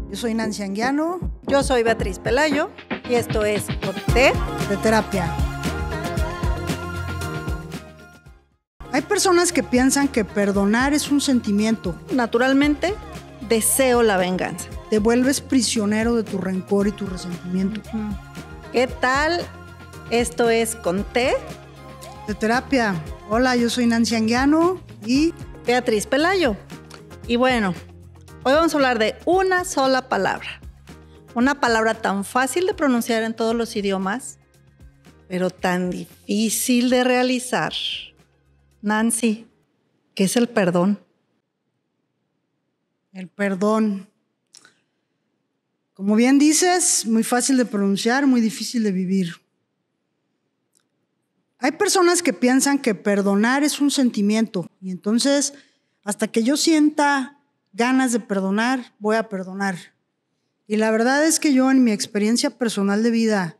Yo soy Nancy Anguiano. Yo soy Beatriz Pelayo y esto es Con T de Terapia. Hay personas que piensan que perdonar es un sentimiento. Naturalmente, deseo la venganza. Te vuelves prisionero de tu rencor y tu resentimiento. ¿Qué tal? Esto es Con T de Terapia. Hola, yo soy Nancy Anguiano y Beatriz Pelayo. Y bueno, hoy vamos a hablar de una sola palabra. Una palabra tan fácil de pronunciar en todos los idiomas, pero tan difícil de realizar. Nancy, ¿qué es el perdón? El perdón. Como bien dices, muy fácil de pronunciar, muy difícil de vivir. Hay personas que piensan que perdonar es un sentimiento y entonces hasta que yo sienta ganas de perdonar, voy a perdonar. Y la verdad es que yo en mi experiencia personal de vida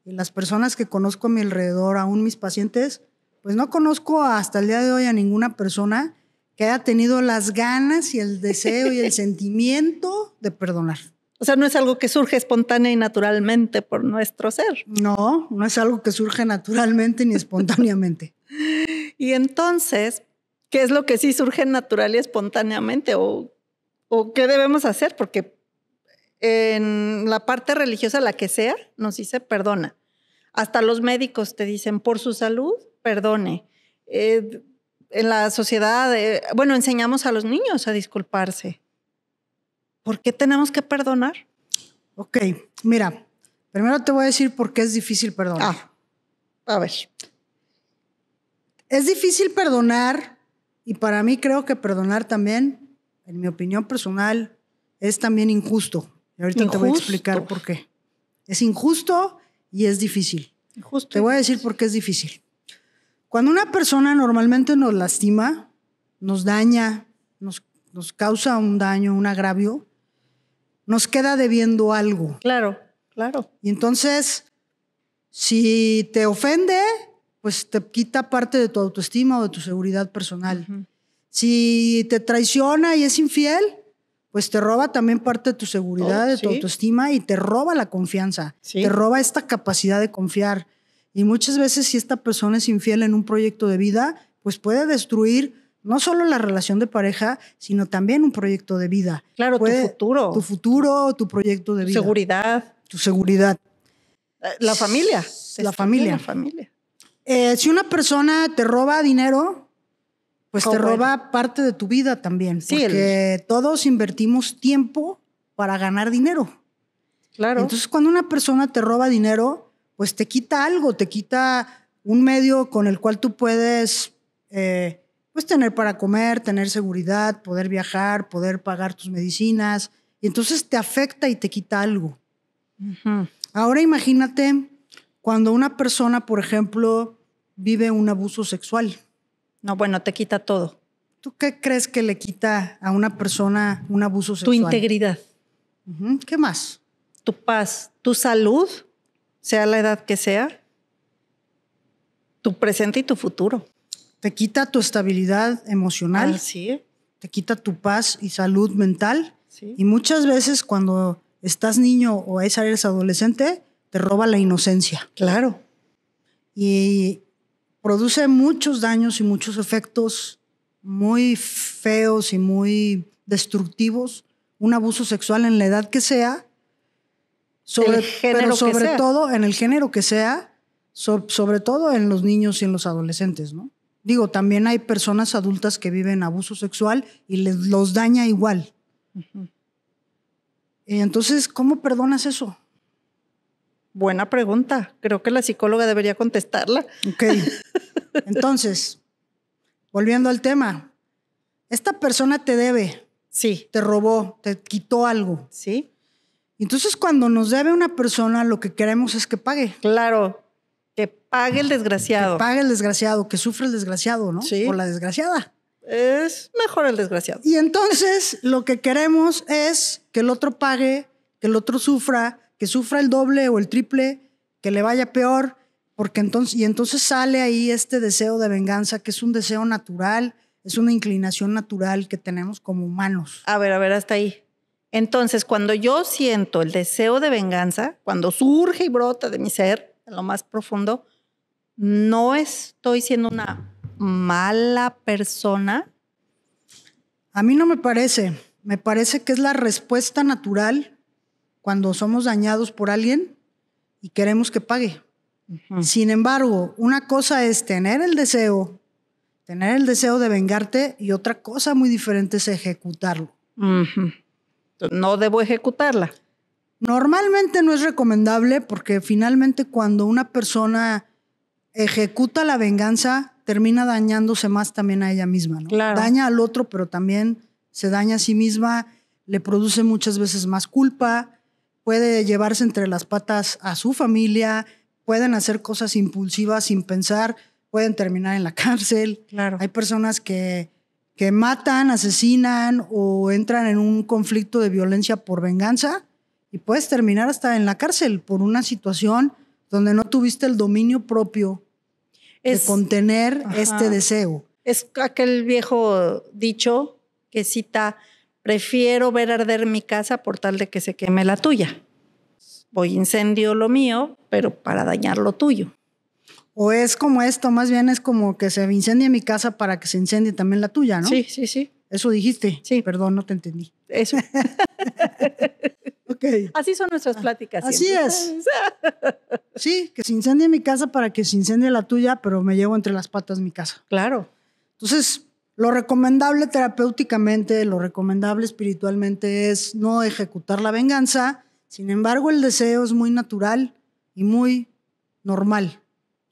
y las personas que conozco a mi alrededor, aún mis pacientes, pues no conozco hasta el día de hoy a ninguna persona que haya tenido las ganas y el deseo y el sentimiento de perdonar. O sea, no es algo que surge espontánea y naturalmente por nuestro ser. No, no es algo que surge naturalmente ni espontáneamente. Y entonces, ¿qué es lo que sí surge natural y espontáneamente? ¿O qué debemos hacer? Porque en la parte religiosa, la que sea, nos dice perdona. Hasta los médicos te dicen, por su salud, perdone. En la sociedad, enseñamos a los niños a disculparse. ¿Por qué tenemos que perdonar? Ok, mira, primero te voy a decir por qué es difícil perdonar. A ver. Es difícil perdonar y para mí creo que perdonar también, en mi opinión personal, es también injusto. Y ahorita te voy a explicar por qué. Es injusto y es difícil. Te voy a decir por qué es difícil. Cuando una persona normalmente nos lastima, nos daña, nos causa un daño, un agravio, nos queda debiendo algo. Claro, claro. Y entonces, si te ofende, pues te quita parte de tu autoestima o de tu seguridad personal. Uh-huh. Si te traiciona y es infiel, pues te roba también parte de tu seguridad, de tu autoestima y te roba la confianza. Sí. Te roba esta capacidad de confiar. Y muchas veces si esta persona es infiel en un proyecto de vida, pues puede destruir no solo la relación de pareja, sino también un proyecto de vida. Claro, tu futuro. Tu futuro, tu proyecto de vida. Tu seguridad. La familia. La familia. La familia. Si una persona te roba dinero, pues te roba parte de tu vida también. Sí, porque todos invertimos tiempo para ganar dinero. Claro. Entonces, cuando una persona te roba dinero, pues te quita algo, te quita un medio con el cual tú puedes pues tener para comer, tener seguridad, poder viajar, poder pagar tus medicinas. Y entonces te afecta y te quita algo. Uh-huh. Ahora imagínate cuando una persona, por ejemplo, vive un abuso sexual. No, bueno, te quita todo. ¿Tú qué crees que le quita a una persona un abuso sexual? Tu integridad. Uh-huh. ¿Qué más? Tu paz, tu salud, sea la edad que sea, tu presente y tu futuro. Te quita tu estabilidad emocional. Sí. Te quita tu paz y salud mental. Sí. Y muchas veces cuando estás niño o eres adolescente, te roba la inocencia. Claro. Y produce muchos daños y muchos efectos muy feos y muy destructivos. Un abuso sexual en la edad que sea, pero sobre todo en el género que sea, sobre todo en los niños y en los adolescentes, ¿no? Digo, también hay personas adultas que viven abuso sexual y los daña igual. Uh-huh. Entonces, ¿cómo perdonas eso? Buena pregunta. Creo que la psicóloga debería contestarla. Ok. Entonces, volviendo al tema. Esta persona te debe. Sí. Te robó, te quitó algo. Sí. Entonces, cuando nos debe una persona, lo que queremos es que pague. Claro. Que pague el desgraciado. Que pague el desgraciado, que sufre el desgraciado, ¿no? Sí. O la desgraciada. Es mejor el desgraciado. Y entonces lo que queremos es que el otro pague, que el otro sufra, que sufra el doble o el triple, que le vaya peor, porque entonces sale ahí este deseo de venganza, que es un deseo natural, es una inclinación natural que tenemos como humanos. A ver, hasta ahí. Entonces, cuando yo siento el deseo de venganza, cuando surge y brota de mi ser, en lo más profundo, no estoy siendo una mala persona. A mí no me parece. Me parece que es la respuesta natural cuando somos dañados por alguien y queremos que pague. Sin embargo, una cosa es tener el deseo de vengarte, y otra cosa muy diferente es ejecutarlo. No debo ejecutarla. Normalmente no es recomendable, porque finalmente cuando una persona ejecuta la venganza, termina dañándose más también a ella misma, ¿no? Claro. Daña al otro, pero también se daña a sí misma, le produce muchas veces más culpa, puede llevarse entre las patas a su familia, pueden hacer cosas impulsivas sin pensar, pueden terminar en la cárcel. Claro. Hay personas que matan, asesinan o entran en un conflicto de violencia por venganza, y puedes terminar hasta en la cárcel por una situación donde no tuviste el dominio propio de contener este deseo. Es aquel viejo dicho que cita: prefiero ver arder mi casa por tal de que se queme la tuya. Voy incendio lo mío, pero para dañar lo tuyo. O es como esto, más bien es como que se incendie mi casa para que se incendie también la tuya, ¿no? Sí, sí, sí. Eso dijiste. Sí. Perdón, no te entendí. Eso. Okay. Así son nuestras pláticas. Así siempre. es. Sí, que se incendie mi casa para que se incendie la tuya, pero me llevo entre las patas mi casa. Claro. Entonces, lo recomendable terapéuticamente, lo recomendable espiritualmente es no ejecutar la venganza. Sin embargo, el deseo es muy natural y muy normal.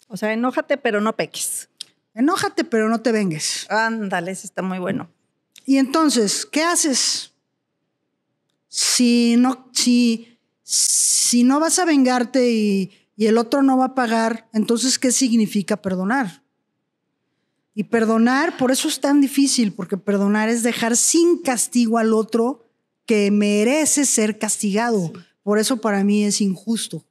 O sea, enójate, pero no peques. Enójate, pero no te vengues. Ándale, eso está muy bueno. Y entonces, ¿qué haces? Si no vas a vengarte y el otro no va a pagar, entonces, ¿qué significa perdonar? Y perdonar, por eso es tan difícil, porque perdonar es dejar sin castigo al otro que merece ser castigado. Sí. Por eso para mí es injusto,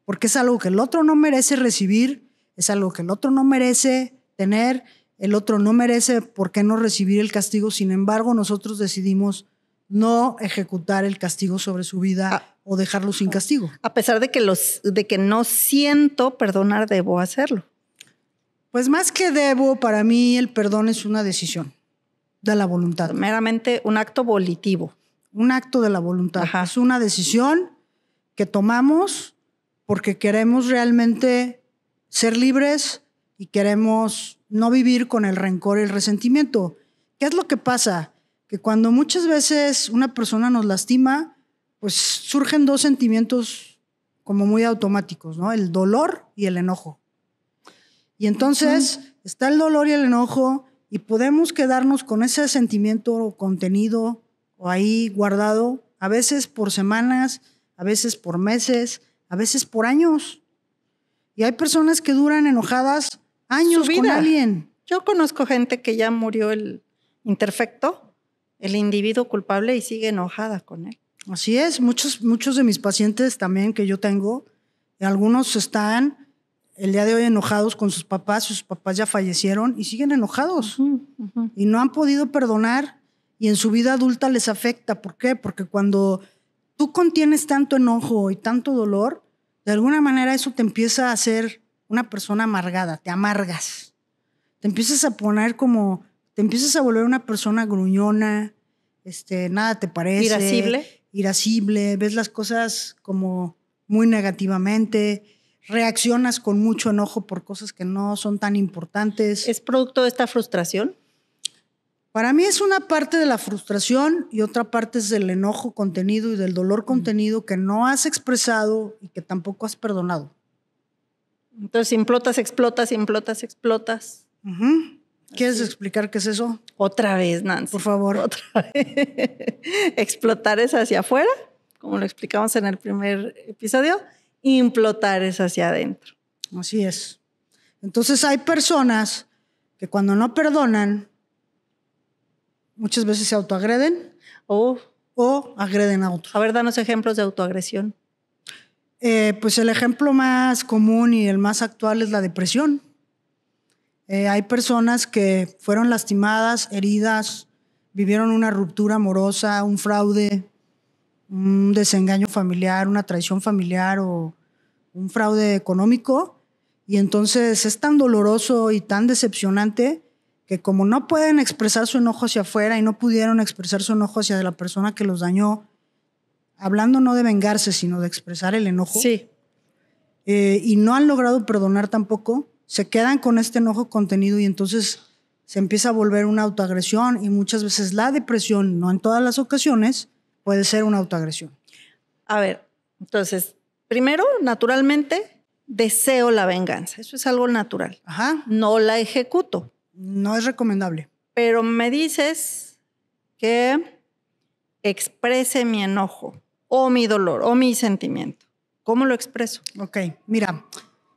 porque es algo que el otro no merece recibir, es algo que el otro no merece tener, el otro no merece por qué no recibir el castigo. Sin embargo, nosotros decidimos no ejecutar el castigo sobre su vida o dejarlo sin castigo. A pesar de que no siento perdonar, debo hacerlo. Pues más que debo, para mí el perdón es una decisión de la voluntad. Meramente un acto volitivo. Un acto de la voluntad. Ajá. Es una decisión que tomamos porque queremos realmente ser libres y queremos no vivir con el rencor y el resentimiento. ¿Qué es lo que pasa? Que cuando muchas veces una persona nos lastima, pues surgen dos sentimientos como muy automáticos, ¿no? El dolor y el enojo. Y entonces está el dolor y el enojo, y podemos quedarnos con ese sentimiento contenido o ahí guardado, a veces por semanas, a veces por meses, a veces por años. Y hay personas que duran enojadas años con alguien. Yo conozco gente que ya murió el imperfecto, el individuo culpable, y sigue enojada con él. Así es, muchos de mis pacientes también que yo tengo, algunos están el día de hoy enojados con sus papás ya fallecieron y siguen enojados. Y no han podido perdonar, y en su vida adulta les afecta. ¿Por qué? Porque cuando tú contienes tanto enojo y tanto dolor, de alguna manera eso te empieza a hacer una persona amargada, te amargas. Te empiezas a volver una persona gruñona, nada te parece. Irascible, ves las cosas como muy negativamente, reaccionas con mucho enojo por cosas que no son tan importantes. ¿Es producto de esta frustración? Para mí es una parte de la frustración y otra parte es del enojo contenido y del dolor contenido que no has expresado y que tampoco has perdonado. Entonces implotas. ¿Quieres explicar qué es eso? Otra vez, Nancy. Por favor. Otra vez. Explotar es hacia afuera, como lo explicamos en el primer episodio. Implotar es hacia adentro. Así es. Entonces hay personas que cuando no perdonan, muchas veces se autoagreden o agreden a otros. A ver, danos ejemplos de autoagresión. Pues el ejemplo más común y el más actual es la depresión. Hay personas que fueron lastimadas, heridas, vivieron una ruptura amorosa, un fraude, un desengaño familiar, una traición familiar o un fraude económico. Y entonces es tan doloroso y tan decepcionante que como no pueden expresar su enojo hacia afuera y no pudieron expresar su enojo hacia la persona que los dañó, hablando no de vengarse, sino de expresar el enojo, Sí. Y no han logrado perdonar tampoco, se quedan con este enojo contenido y entonces se empieza a volver una autoagresión y muchas veces la depresión, no en todas las ocasiones, puede ser una autoagresión. A ver, entonces, primero, naturalmente, deseo la venganza. Eso es algo natural. Ajá. No la ejecuto. No es recomendable. Pero me dices que exprese mi enojo o mi dolor o mi sentimiento. ¿Cómo lo expreso? Ok, mira,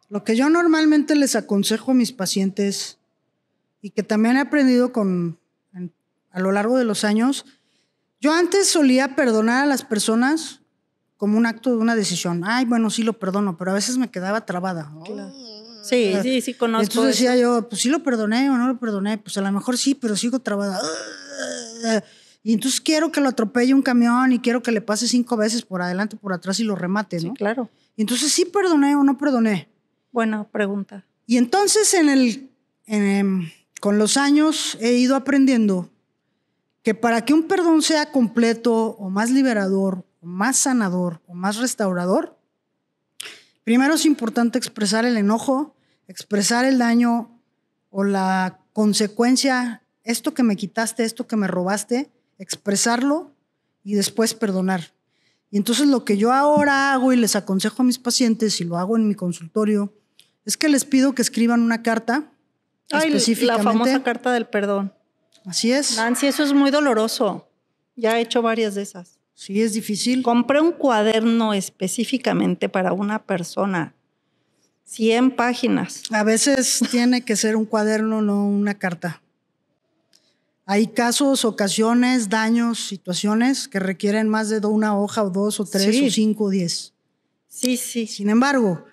lo que yo normalmente les aconsejo a mis pacientes y que también he aprendido a lo largo de los años, yo antes solía perdonar a las personas como un acto de una decisión. Ay, bueno, sí lo perdono, pero a veces me quedaba trabada. Claro. Sí, conozco. Entonces decía yo, pues sí lo perdoné o no lo perdoné, pues a lo mejor sí, pero sigo trabada. Y entonces quiero que lo atropelle un camión y quiero que le pase 5 veces por adelante, por atrás y lo remate, ¿no? Sí, claro. Y entonces sí perdoné o no perdoné. Buena pregunta. Y entonces con los años he ido aprendiendo que para que un perdón sea completo o más liberador, o más sanador o más restaurador, primero es importante expresar el enojo, expresar el daño o la consecuencia, esto que me quitaste, esto que me robaste, expresarlo y después perdonar. Y entonces lo que yo ahora hago y les aconsejo a mis pacientes, y lo hago en mi consultorio, es que les pido que escriban una carta específicamente. La famosa carta del perdón. Así es. Nancy, eso es muy doloroso. Ya he hecho varias de esas. Sí, es difícil. Compré un cuaderno específicamente para una persona. 100 páginas. A veces tiene que ser un cuaderno, no una carta. Hay casos, ocasiones, daños, situaciones que requieren más de una hoja o 2 o 3 Sí. o 5 o 10. Sí. Sin embargo,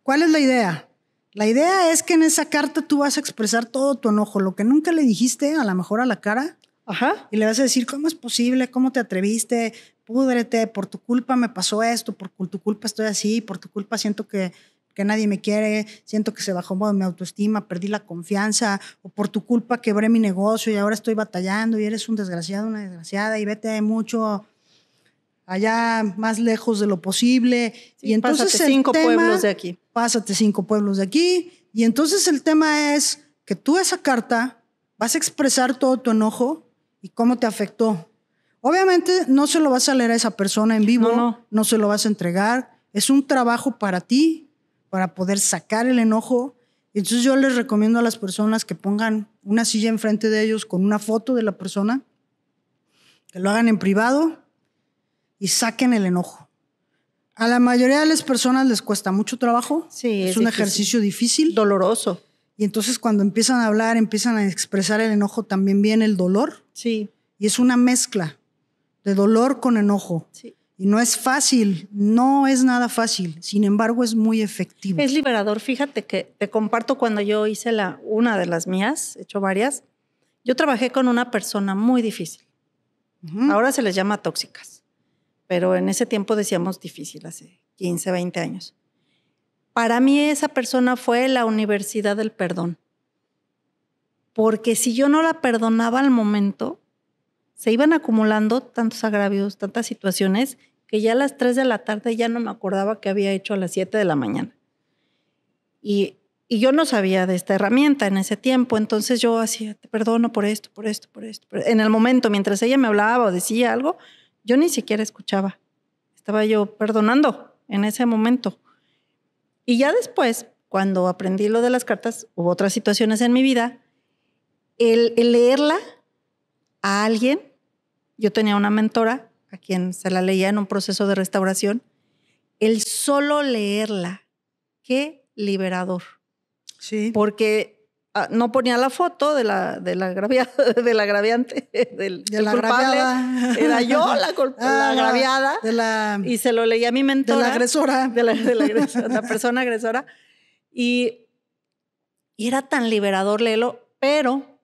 ¿cuál es la idea? La idea es que en esa carta tú vas a expresar todo tu enojo, lo que nunca le dijiste, a lo mejor a la cara, Ajá. y le vas a decir, ¿cómo es posible? ¿Cómo te atreviste? Púdrete, por tu culpa me pasó esto, por tu culpa estoy así, por tu culpa siento que nadie me quiere, siento que se bajó mi autoestima, perdí la confianza, o por tu culpa quebré mi negocio y ahora estoy batallando y eres un desgraciado, una desgraciada y vete mucho allá más lejos de lo posible. Sí, y entonces pásate 5 pueblos de aquí. Pásate 5 pueblos de aquí. Y entonces el tema es que tú esa carta vas a expresar todo tu enojo y cómo te afectó. Obviamente no se lo vas a leer a esa persona en vivo, no se lo vas a entregar. Es un trabajo para ti, para poder sacar el enojo. Entonces yo les recomiendo a las personas que pongan una silla enfrente de ellos con una foto de la persona, que lo hagan en privado y saquen el enojo. A la mayoría de las personas les cuesta mucho trabajo. Sí, es un ejercicio difícil. Doloroso. Y entonces cuando empiezan a hablar, empiezan a expresar el enojo, también viene el dolor. Sí. Y es una mezcla de dolor con enojo. Sí. Y no es fácil, no es nada fácil. Sin embargo, es muy efectivo. Es liberador. Fíjate que te comparto cuando yo hice una de las mías, he hecho varias. Yo trabajé con una persona muy difícil. Ahora se les llama tóxicas, pero en ese tiempo decíamos difícil, hace 15, 20 años. Para mí esa persona fue la universidad del perdón. Porque si yo no la perdonaba al momento, se iban acumulando tantos agravios, tantas situaciones, que ya a las 3 de la tarde ya no me acordaba qué había hecho a las 7 de la mañana. Y yo no sabía de esta herramienta en ese tiempo, entonces yo hacía, te perdono por esto, por esto, por esto. En el momento, mientras ella me hablaba o decía algo, yo ni siquiera escuchaba. Estaba yo perdonando en ese momento. Y ya después, cuando aprendí lo de las cartas, hubo otras situaciones en mi vida, el leerla a alguien, yo tenía una mentora a quien se la leía en un proceso de restauración, el solo leerla, qué liberador. Sí. Porque no ponía la foto de la agraviante, del culpable. Era yo la agraviada. Y se lo leía a mi mentora. De la agresora. De la persona agresora. Y era tan liberador leerlo, pero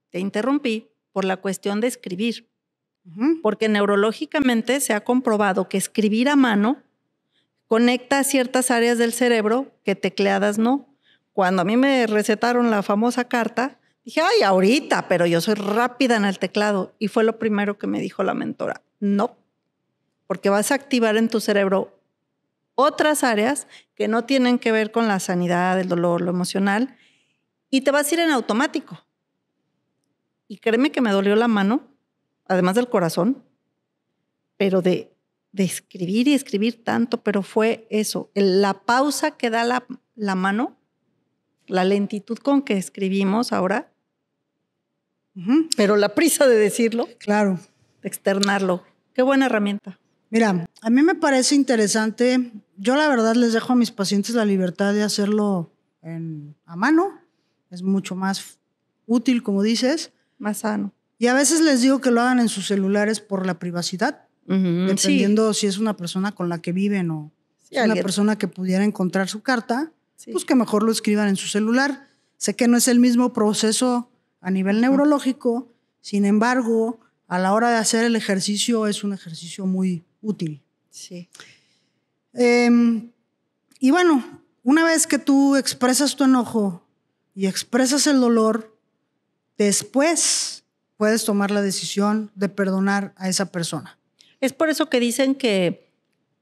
te interrumpí por la cuestión de escribir. Porque neurológicamente se ha comprobado que escribir a mano conecta a ciertas áreas del cerebro que tecleadas no. Cuando a mí me recetaron la famosa carta, dije, ay, ahorita, pero yo soy rápida en el teclado. Y fue lo primero que me dijo la mentora. No, porque vas a activar en tu cerebro otras áreas que no tienen que ver con la sanidad, el dolor, lo emocional, y te vas a ir en automático. Y créeme que me dolió la mano, además del corazón, pero de escribir y escribir tanto, pero fue eso, la pausa que da la mano, la lentitud con que escribimos ahora, pero la prisa de decirlo, claro, de externarlo. Qué buena herramienta. Mira, a mí me parece interesante. Yo la verdad les dejo a mis pacientes la libertad de hacerlo a mano. Es mucho más útil, como dices. Más sano. Y a veces les digo que lo hagan en sus celulares por la privacidad, dependiendo si es una persona con la que viven o es una persona que pudiera encontrar su carta, pues que mejor lo escriban en su celular. Sé que no es el mismo proceso a nivel neurológico, sin embargo, a la hora de hacer el ejercicio es un ejercicio muy útil. Sí. Y bueno, una vez que tú expresas tu enojo y expresas el dolor, después puedes tomar la decisión de perdonar a esa persona. Es por eso que dicen que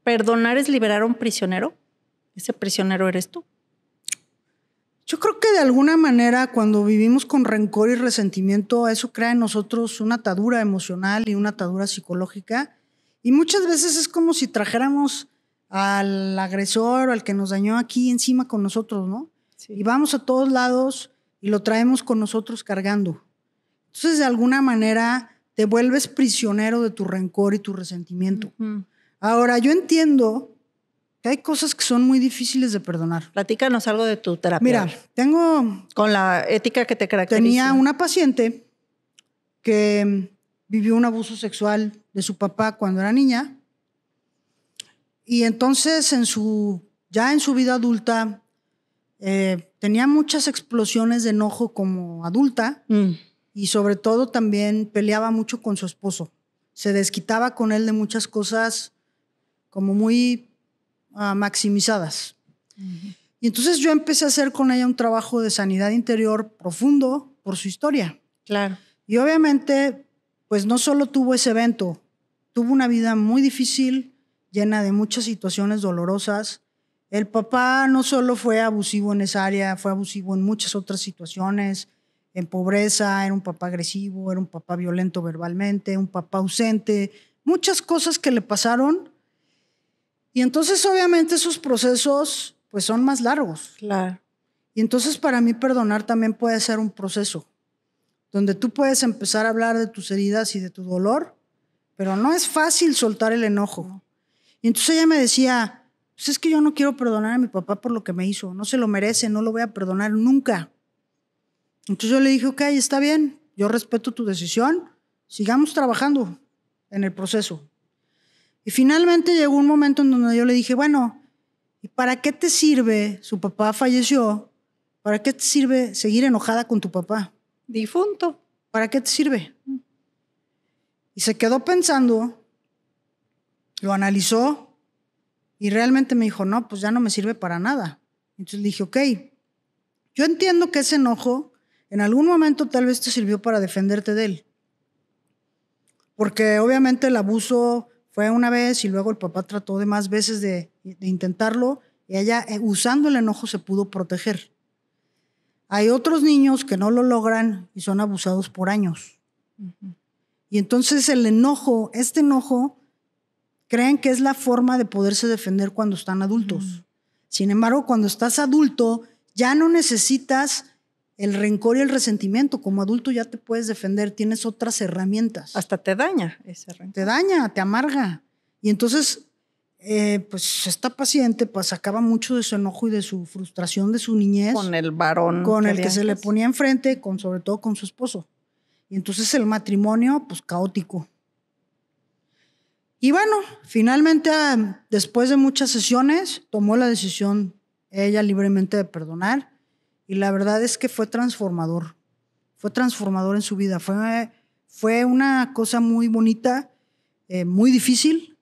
perdonar es liberar a un prisionero. Ese prisionero eres tú. Yo creo que de alguna manera cuando vivimos con rencor y resentimiento, eso crea en nosotros una atadura emocional y una atadura psicológica. Y muchas veces es como si trajéramos al agresor o al que nos dañó aquí encima con nosotros, ¿no? Sí. Y vamos a todos lados y lo traemos con nosotros cargando. Entonces, de alguna manera, te vuelves prisionero de tu rencor y tu resentimiento. Ahora, yo entiendo que hay cosas que son muy difíciles de perdonar. Platícanos algo de tu terapia. Mira, tengo... Con la ética que te caracteriza. Tenía una paciente que vivió un abuso sexual de su papá cuando era niña. Y entonces, ya en su vida adulta, tenía muchas explosiones de enojo como adulta. Y sobre todo también peleaba mucho con su esposo. Se desquitaba con él de muchas cosas como muy maximizadas. Y entonces yo empecé a hacer con ella un trabajo de sanidad interior profundo por su historia. Claro. Y obviamente, pues no solo tuvo ese evento, tuvo una vida muy difícil, llena de muchas situaciones dolorosas. El papá no solo fue abusivo en esa área, fue abusivo en muchas otras situaciones. En pobreza, era un papá agresivo, era un papá violento verbalmente, un papá ausente, muchas cosas que le pasaron. Y entonces obviamente esos procesos pues son más largos. Claro. Y entonces para mí perdonar también puede ser un proceso donde tú puedes empezar a hablar de tus heridas y de tu dolor, pero no es fácil soltar el enojo. Y entonces ella me decía, pues es que yo no quiero perdonar a mi papá por lo que me hizo, no se lo merece, no lo voy a perdonar nunca. Entonces yo le dije, ok, está bien, yo respeto tu decisión, sigamos trabajando en el proceso. Y finalmente llegó un momento en donde yo le dije, bueno, ¿y para qué te sirve? Su papá falleció, ¿para qué te sirve seguir enojada con tu papá? Difunto. ¿Para qué te sirve? Y se quedó pensando, lo analizó y realmente me dijo, no, pues ya no me sirve para nada. Entonces le dije, ok, yo entiendo que ese enojo en algún momento tal vez te sirvió para defenderte de él. Porque obviamente el abuso fue una vez y luego el papá trató de más veces de intentarlo y ella usando el enojo se pudo proteger. Hay otros niños que no lo logran y son abusados por años. Y entonces el enojo, este enojo, creen que es la forma de poderse defender cuando están adultos. Sin embargo, cuando estás adulto, ya no necesitas el rencor y el resentimiento. Como adulto ya te puedes defender, tienes otras herramientas. Hasta te daña ese rencor. Te daña, te amarga. Y entonces, pues esta paciente pues sacaba mucho de su enojo y de su frustración de su niñez. Con el varón. Con el que se le ponía enfrente, sobre todo con su esposo. Y entonces el matrimonio, pues caótico. Y bueno, finalmente, después de muchas sesiones, tomó la decisión ella libremente de perdonar. Y la verdad es que fue transformador. Fue transformador en su vida. Fue Fue una cosa muy bonita, muy difícil.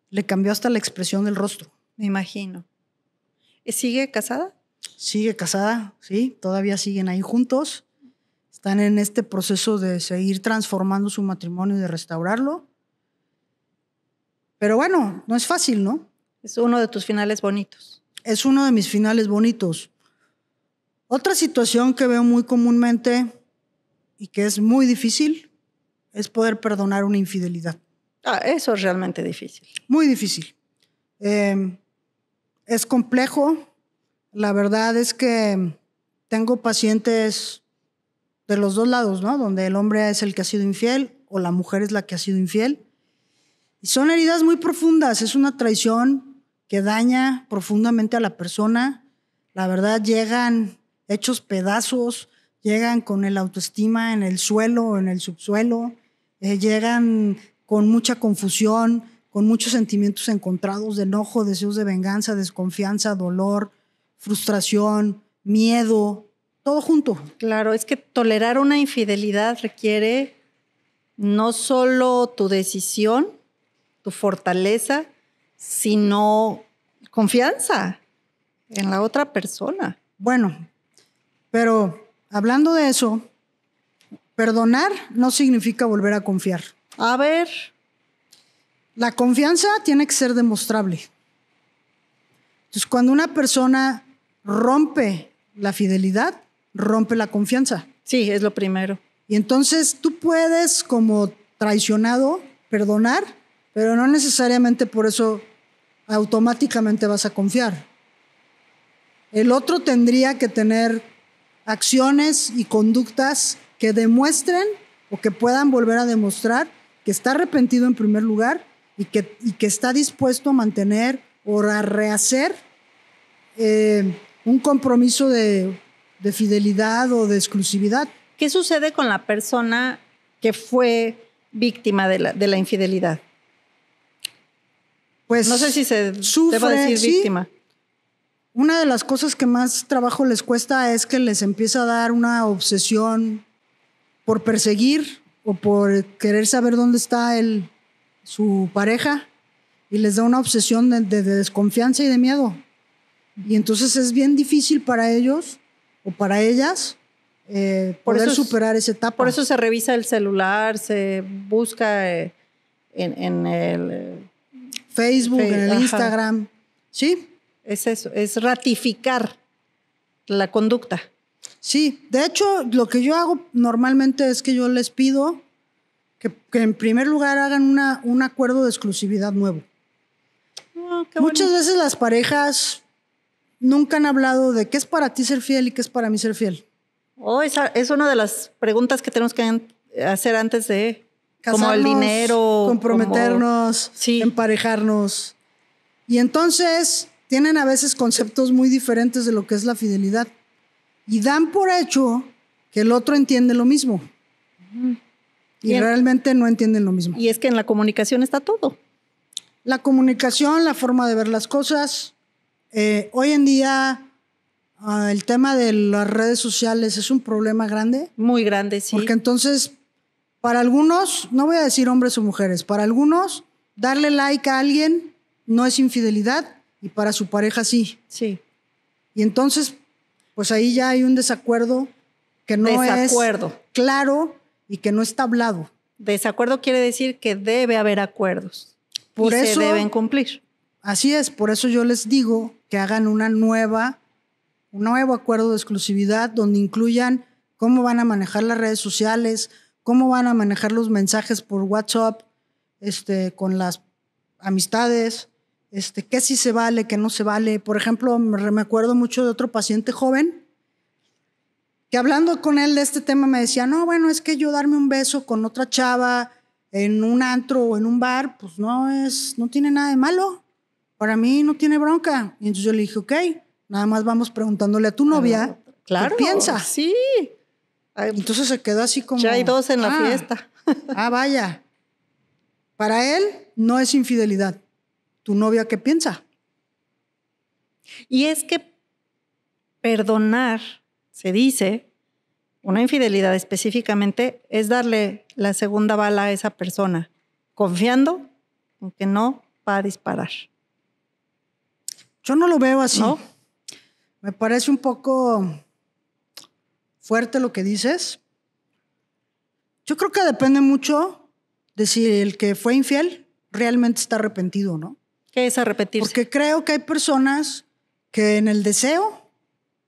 Le cambió hasta la expresión del rostro. Me imagino. ¿Sigue casada? Sigue casada, sí, todavía siguen ahí juntos. Están en este proceso de seguir transformando su matrimonio y de restaurarlo. Pero bueno, no es fácil, ¿no? Es uno de tus finales bonitos. Es uno de mis finales bonitos. Otra situación que veo muy comúnmente y que es muy difícil es poder perdonar una infidelidad. Eso es realmente difícil. Muy difícil. Es complejo. La verdad es que tengo pacientes de los dos lados, ¿no? Donde el hombre es el que ha sido infiel o la mujer es la que ha sido infiel. Y son heridas muy profundas. Es una traición que daña profundamente a la persona. La verdad, llegan hechos pedazos, llegan con el autoestima en el suelo, en el subsuelo, llegan con mucha confusión, con muchos sentimientos encontrados de enojo, deseos de venganza, desconfianza, dolor, frustración, miedo, todo junto. Claro, es que tolerar una infidelidad requiere no solo tu decisión, tu fortaleza, sino confianza en la otra persona. Bueno, pero hablando de eso, perdonar no significa volver a confiar. A ver. La confianza tiene que ser demostrable. Entonces, cuando una persona rompe la fidelidad, rompe la confianza. Sí, es lo primero. Y entonces tú puedes, como traicionado, perdonar, pero no necesariamente por eso automáticamente vas a confiar. El otro tendría que tener acciones y conductas que demuestren o que puedan volver a demostrar que está arrepentido en primer lugar y que está dispuesto a mantener o a rehacer un compromiso de fidelidad o de exclusividad. ¿Qué sucede con la persona que fue víctima de la infidelidad? Pues no sé si se sufre, debe decir sí. víctima. Una de las cosas que más trabajo les cuesta es que les empieza a dar una obsesión por perseguir o por querer saber dónde está su pareja, y les da una obsesión de desconfianza y de miedo. Y entonces es bien difícil para ellos o para ellas poder superar esa etapa. Por eso se revisa el celular, se busca en el Facebook, en el Instagram. Sí. Es eso, es ratificar la conducta. Sí, de hecho, lo que yo hago normalmente es que yo les pido que en primer lugar hagan un acuerdo de exclusividad nuevo. Muchas veces las parejas nunca han hablado de qué es para ti ser fiel y qué es para mí ser fiel. Esa es una de las preguntas que tenemos que hacer antes de casarnos, como el dinero, comprometernos, sí, emparejarnos. Y entonces tienen a veces conceptos muy diferentes de lo que es la fidelidad. Y dan por hecho que el otro entiende lo mismo. Y realmente no entienden lo mismo. Y es que en la comunicación está todo. La comunicación, la forma de ver las cosas. Hoy en día el tema de las redes sociales es un problema grande. Muy grande, sí. Porque entonces, para algunos, no voy a decir hombres o mujeres, para algunos, darle like a alguien no es infidelidad y para su pareja sí. Sí. Y entonces, pues ahí ya hay un desacuerdo que no es claro y que no está hablado. Desacuerdo quiere decir que debe haber acuerdos. Por eso se deben cumplir. Así es, por eso yo les digo que hagan un nuevo acuerdo de exclusividad donde incluyan cómo van a manejar las redes sociales, cómo van a manejar los mensajes por WhatsApp, con las amistades, qué sí se vale, qué no se vale. Por ejemplo, me acuerdo mucho de otro paciente joven que hablando con él de este tema me decía, no, bueno, es que yo darme un beso con otra chava en un antro o en un bar, pues no tiene nada de malo. Para mí no tiene bronca. Y entonces yo le dije, ok, nada más vamos preguntándole a tu novia claro, qué piensa. Sí. Entonces se quedó así como... Ya hay dos en la fiesta. Vaya. Para él no es infidelidad. ¿Tu novia qué piensa? Y es que perdonar, se dice, una infidelidad específicamente, es darle la segunda bala a esa persona, confiando en que no va a disparar. Yo no lo veo así. ¿No? Me parece un poco fuerte lo que dices. Yo creo que depende mucho de si el que fue infiel realmente está arrepentido, ¿no? ¿Qué es arrepentirse? Porque creo que hay personas que en el deseo,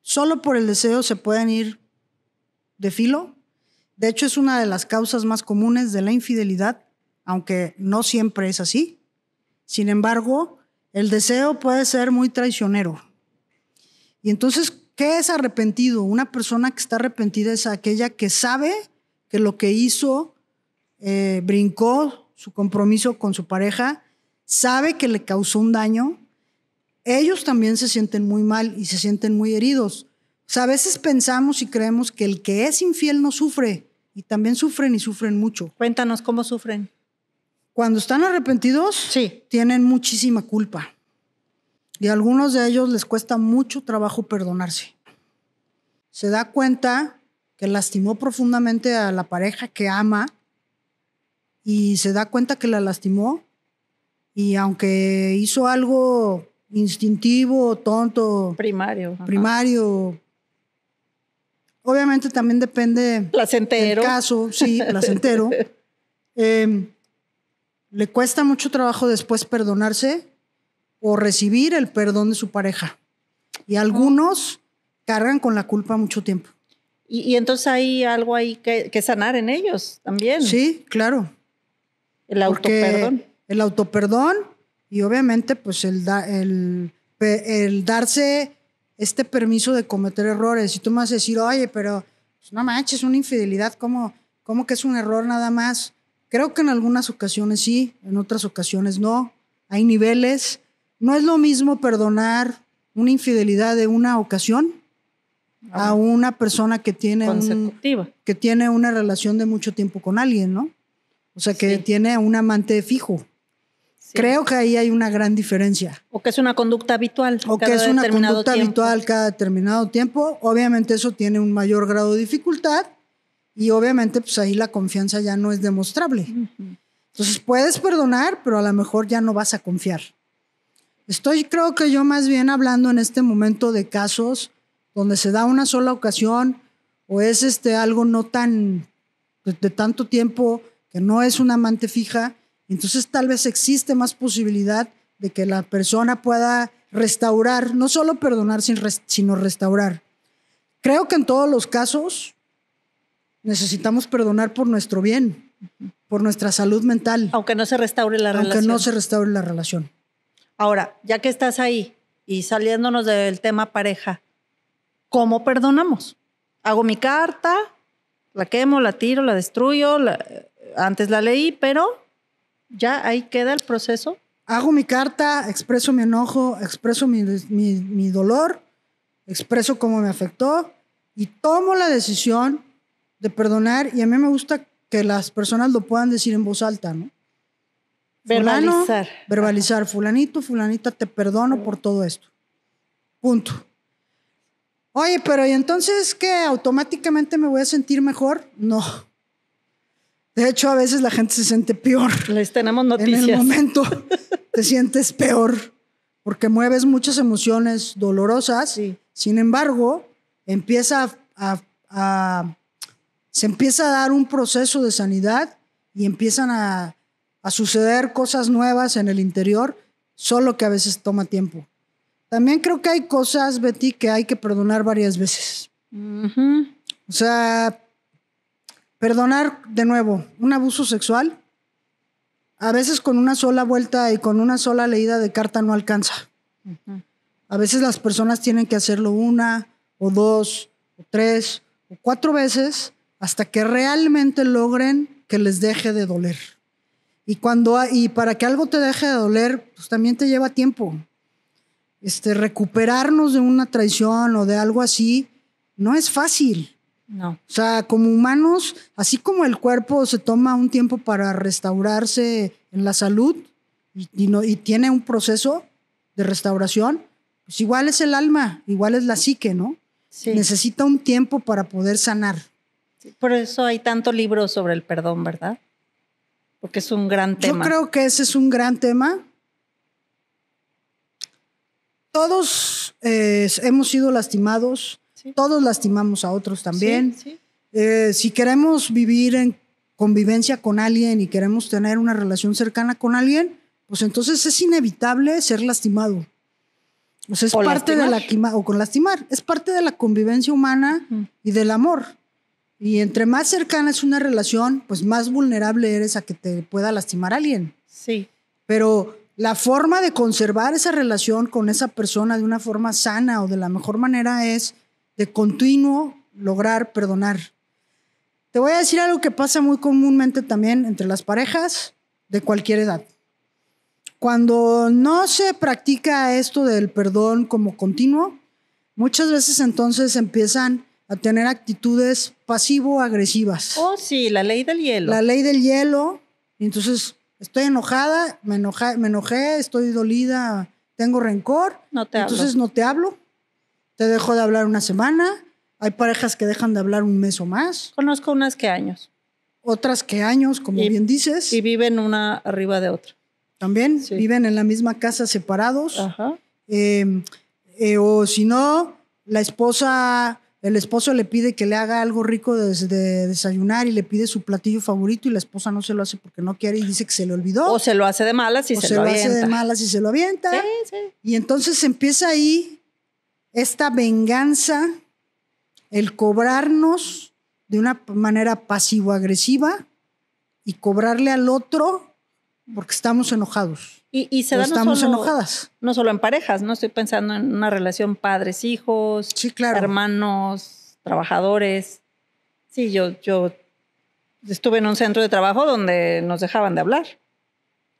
solo por el deseo se pueden ir de filo. De hecho, es una de las causas más comunes de la infidelidad, aunque no siempre es así. Sin embargo, el deseo puede ser muy traicionero. Y entonces, ¿qué es arrepentido? Una persona que está arrepentida es aquella que sabe que lo que hizo brincó su compromiso con su pareja, sabe que le causó un daño. Ellos también se sienten muy mal y se sienten muy heridos. O sea, a veces pensamos y creemos que el que es infiel no sufre, y también sufren y sufren mucho. Cuéntanos cómo sufren. Cuando están arrepentidos, Sí. tienen muchísima culpa. Y a algunos de ellos les cuesta mucho trabajo perdonarse. Se da cuenta que lastimó profundamente a la pareja que ama y se da cuenta que la lastimó, y aunque hizo algo instintivo, tonto, Primario. primario, obviamente también depende Placentero. del caso, sí, placentero. Le cuesta mucho trabajo después perdonarse o recibir el perdón de su pareja. Y algunos cargan con la culpa mucho tiempo. Y entonces hay algo ahí que sanar en ellos también. Sí, claro. El autoperdón. Porque el autoperdón y obviamente pues el darse este permiso de cometer errores. Y tú me vas a decir, oye, pero pues, no manches, una infidelidad, ¿cómo que es un error nada más? Creo que en algunas ocasiones sí, en otras ocasiones no. Hay niveles. No es lo mismo perdonar una infidelidad de una ocasión a una persona que tiene una relación de mucho tiempo con alguien, ¿no? O sea, que tiene un amante fijo. Sí. Creo que ahí hay una gran diferencia. O que es una conducta habitual. O que es una conducta habitual cada determinado tiempo. Obviamente eso tiene un mayor grado de dificultad y obviamente pues ahí la confianza ya no es demostrable. Entonces puedes perdonar, pero a lo mejor ya no vas a confiar. Creo que yo más bien hablando en este momento de casos donde se da una sola ocasión o es algo no tan de tanto tiempo, que no es una amante fija, entonces tal vez existe más posibilidad de que la persona pueda restaurar, no solo perdonar, sino restaurar. Creo que en todos los casos necesitamos perdonar por nuestro bien, por nuestra salud mental. Aunque no se restaure la relación. Aunque no se restaure la relación. Ahora, ya que estás ahí y saliéndonos del tema pareja, ¿cómo perdonamos? Hago mi carta, la quemo, la tiro, la destruyo, antes la leí, pero ya ahí queda el proceso. Hago mi carta, expreso mi enojo, expreso mi dolor, expreso cómo me afectó y tomo la decisión de perdonar. Y a mí me gusta que las personas lo puedan decir en voz alta, ¿no? Verbalizar. Verbalizar. Fulanito, fulanita, te perdono por todo esto. Punto. Oye, pero ¿y entonces qué? ¿Automáticamente me voy a sentir mejor? No. De hecho, a veces la gente se siente peor. Les tenemos noticias. En el momento te sientes peor porque mueves muchas emociones dolorosas. Sí. Sin embargo, se empieza a dar un proceso de sanidad y empiezan a suceder cosas nuevas en el interior, solo que a veces toma tiempo. También creo que hay cosas, Betty, que hay que perdonar varias veces. O sea, perdonar de nuevo un abuso sexual, a veces con una sola vuelta y con una sola leída de carta no alcanza. A veces las personas tienen que hacerlo 1 o 2 o 3 o 4 veces hasta que realmente logren que les deje de doler. Y para que algo te deje de doler, pues también te lleva tiempo. Recuperarnos de una traición o de algo así no es fácil. No. O sea, como humanos, así como el cuerpo se toma un tiempo para restaurarse en la salud y tiene un proceso de restauración, pues igual es el alma, igual es la psique, ¿no? Sí. Necesita un tiempo para poder sanar. Por eso hay tanto libro sobre el perdón, ¿verdad? Porque es un gran tema. Yo creo que ese es un gran tema. Todos hemos sido lastimados, sí. Todos lastimamos a otros también. Sí, sí. Si queremos vivir en convivencia con alguien y queremos tener una relación cercana con alguien, pues entonces es inevitable ser lastimado. O sea, es parte de lastimar. Es parte de la convivencia humana y del amor. Y entre más cercana es una relación, pues más vulnerable eres a que te pueda lastimar alguien. Sí. Pero la forma de conservar esa relación con esa persona de una forma sana o de la mejor manera es de continuo lograr perdonar. Te voy a decir algo que pasa muy comúnmente también entre las parejas de cualquier edad. Cuando no se practica esto del perdón como continuo, muchas veces entonces empiezan a tener actitudes pasivo-agresivas. Oh, sí, la ley del hielo. La ley del hielo. Y entonces estoy enojada, me enojé, estoy dolida, tengo rencor. Entonces no te hablo. Te dejo de hablar una semana. Hay parejas que dejan de hablar un mes o más. Conozco unas que años. Otras que años, como bien dices. Y viven una arriba de otra. También viven en la misma casa separados. Ajá. O si no, el esposo le pide que le haga algo rico de desayunar y le pide su platillo favorito y la esposa no se lo hace porque no quiere y dice que se le olvidó. O se lo hace de malas y se lo avienta. hace de malas y se lo avienta. Sí, sí. Y entonces empieza ahí esta venganza, el cobrarnos de una manera pasivo-agresiva y cobrarle al otro porque estamos enojados. Y se da estamos enojadas. No solo en parejas, ¿no? Estoy pensando en una relación padres-hijos, sí, claro. Hermanos, trabajadores. Sí, yo estuve en un centro de trabajo donde nos dejaban de hablar.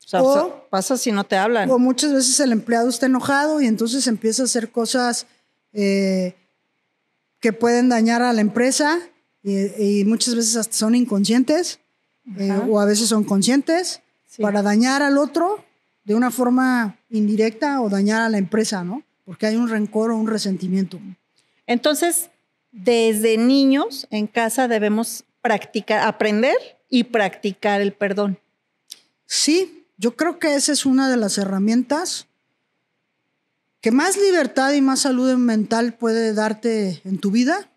O sea, pasa si no te hablan. O muchas veces el empleado está enojado y entonces empieza a hacer cosas que pueden dañar a la empresa y muchas veces hasta son inconscientes o a veces son conscientes para dañar al otro de una forma indirecta o dañar a la empresa, ¿no? Porque hay un rencor o un resentimiento. Entonces, desde niños en casa debemos aprender y practicar el perdón. Sí, yo creo que esa es una de las herramientas que más libertad y más salud mental puede darte en tu vida,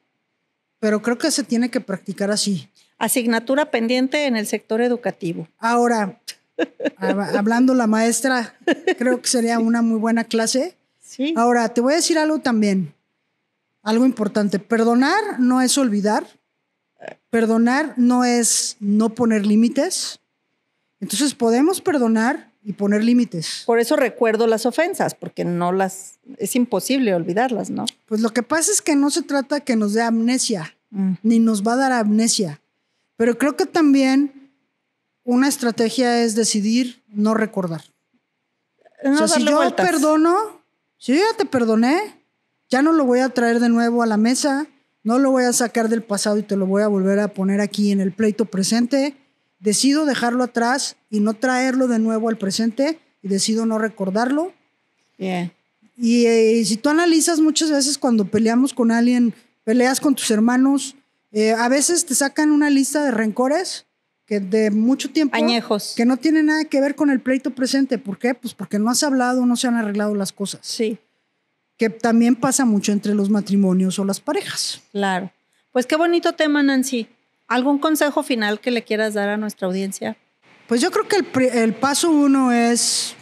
pero creo que se tiene que practicar así. Asignatura pendiente en el sector educativo. Ahora, hablando la maestra, creo que sería una muy buena clase. Sí. Ahora, te voy a decir algo también, algo importante. Perdonar no es olvidar. Perdonar no es no poner límites. Entonces podemos perdonar y poner límites. Por eso recuerdo las ofensas, porque es imposible olvidarlas, ¿no? Pues lo que pasa es que no se trata que nos dé amnesia, ni nos va a dar amnesia. Pero creo que también una estrategia es decidir no recordar. No, o sea, si yo perdono, si yo ya te perdoné, ya no lo voy a traer de nuevo a la mesa, no lo voy a sacar del pasado y te lo voy a volver a poner aquí en el pleito presente. Decido dejarlo atrás y no traerlo de nuevo al presente y decido no recordarlo. Yeah. Y si tú analizas muchas veces cuando peleamos con alguien, peleas con tus hermanos, a veces te sacan una lista de rencores que de mucho tiempo. Añejos. Que no tiene nada que ver con el pleito presente. ¿Por qué? Pues porque no has hablado, no se han arreglado las cosas. Sí. Que también pasa mucho entre los matrimonios o las parejas. Claro. Pues qué bonito tema, Nancy. ¿Algún consejo final que le quieras dar a nuestra audiencia? Pues yo creo que el paso 1 es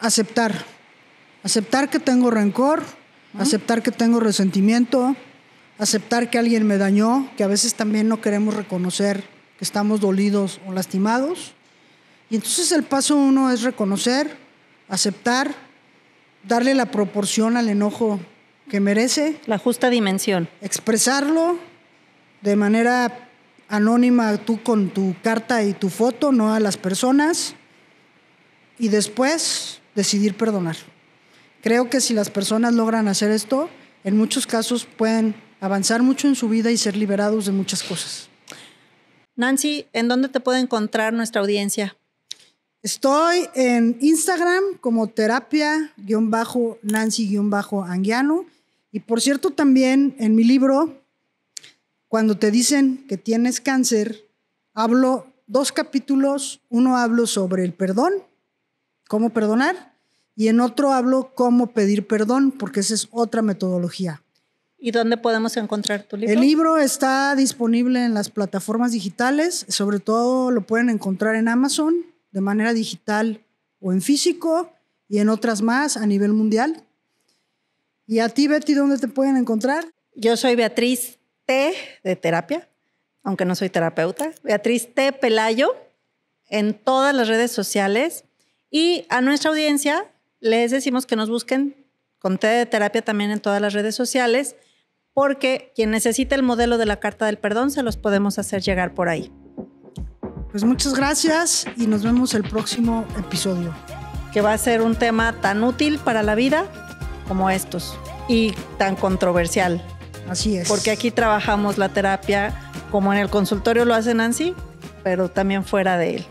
aceptar. Aceptar que tengo rencor, aceptar que tengo resentimiento, aceptar que alguien me dañó, que a veces también no queremos reconocer que estamos dolidos o lastimados. Y entonces el paso 1 es reconocer, aceptar, darle la proporción al enojo que merece. La justa dimensión. Expresarlo de manera anónima, tú con tu carta y tu foto, no a las personas. Y después decidir perdonar. Creo que si las personas logran hacer esto, en muchos casos pueden avanzar mucho en su vida y ser liberados de muchas cosas. Nancy, ¿en dónde te puede encontrar nuestra audiencia? Estoy en Instagram como terapia-Nancy-Anguiano. Y por cierto, también en mi libro, cuando te dicen que tienes cáncer, hablo 2 capítulos. Uno hablo sobre el perdón, cómo perdonar, y en otro hablo cómo pedir perdón, porque esa es otra metodología. ¿Y dónde podemos encontrar tu libro? El libro está disponible en las plataformas digitales, sobre todo lo pueden encontrar en Amazon de manera digital o en físico y en otras más a nivel mundial. ¿Y a ti, Betty, dónde te pueden encontrar? Yo soy Beatriz T. de terapia, aunque no soy terapeuta. Beatriz T. Pelayo en todas las redes sociales. Y a nuestra audiencia les decimos que nos busquen con T de terapia también en todas las redes sociales, porque quien necesite el modelo de la carta del perdón se los podemos hacer llegar por ahí. Pues muchas gracias y nos vemos el próximo episodio. Que va a ser un tema tan útil para la vida como estos y tan controversial. Así es. Porque aquí trabajamos la terapia como en el consultorio lo hace Nancy, pero también fuera de él.